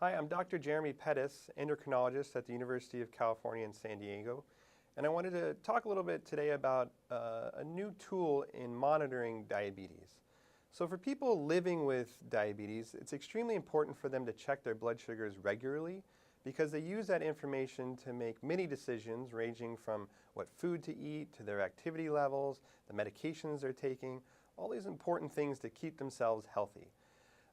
Hi, I'm Dr. Jeremy Pettis, endocrinologist at the University of California in San Diego, and I wanted to talk a little bit today about a new tool in monitoring diabetes. So for people living with diabetes, it's extremely important for them to check their blood sugars regularly because they use that information to make many decisions ranging from what food to eat to their activity levels, the medications they're taking, all these important things to keep themselves healthy.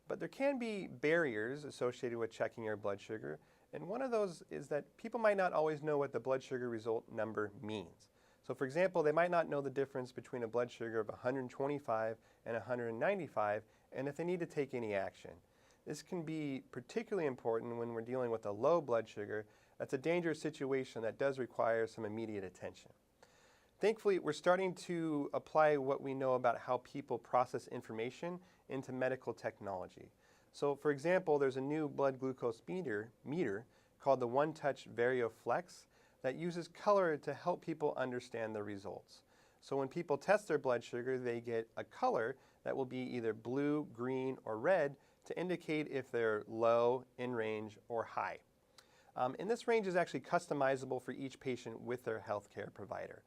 But there can be barriers associated with checking your blood sugar, and one of those is that people might not always know what the blood sugar result number means. So for example, they might not know the difference between a blood sugar of 125 and 195 and if they need to take any action. This can be particularly important when we're dealing with a low blood sugar. That's a dangerous situation that does require some immediate attention. Thankfully, we're starting to apply what we know about how people process information into medical technology. So for example, there's a new blood glucose meter called the OneTouch VarioFlex that uses color to help people understand the results. So when people test their blood sugar, they get a color that will be either blue, green, or red to indicate if they're low, in range, or high. And this range is actually customizable for each patient with their healthcare provider.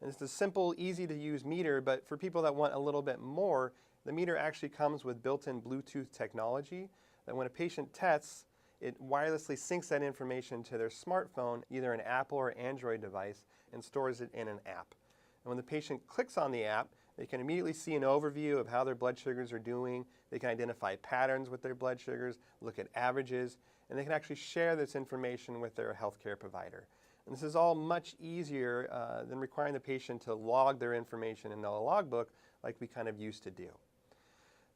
And it's a simple, easy to use meter, but for people that want a little bit more, the meter actually comes with built-in Bluetooth technology that when a patient tests, it wirelessly syncs that information to their smartphone, either an Apple or Android device, and stores it in an app. And when the patient clicks on the app, they can immediately see an overview of how their blood sugars are doing. They can identify patterns with their blood sugars, look at averages, and they can actually share this information with their healthcare provider. And this is all much easier than requiring the patient to log their information in a logbook like we kind of used to do.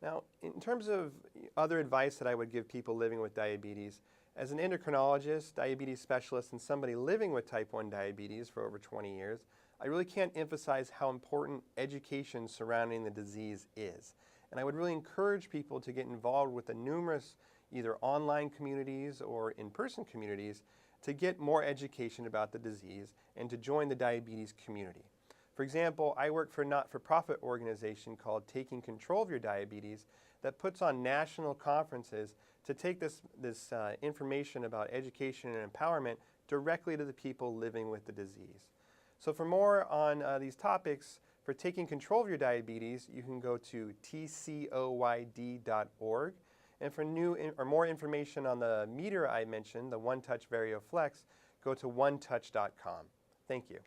Now, in terms of other advice that I would give people living with diabetes, as an endocrinologist, diabetes specialist, and somebody living with type 1 diabetes for over 20 years, I really can't emphasize how important education surrounding the disease is. And I would really encourage people to get involved with the numerous either online communities or in-person communities to get more education about the disease and to join the diabetes community. For example, I work for a not-for-profit organization called Taking Control of Your Diabetes that puts on national conferences to take this information about education and empowerment directly to the people living with the disease. So for more on these topics, for taking control of your diabetes, you can go to tcoyd.org. And for more information on the meter I mentioned, the OneTouch VarioFlex, go to onetouch.com. Thank you.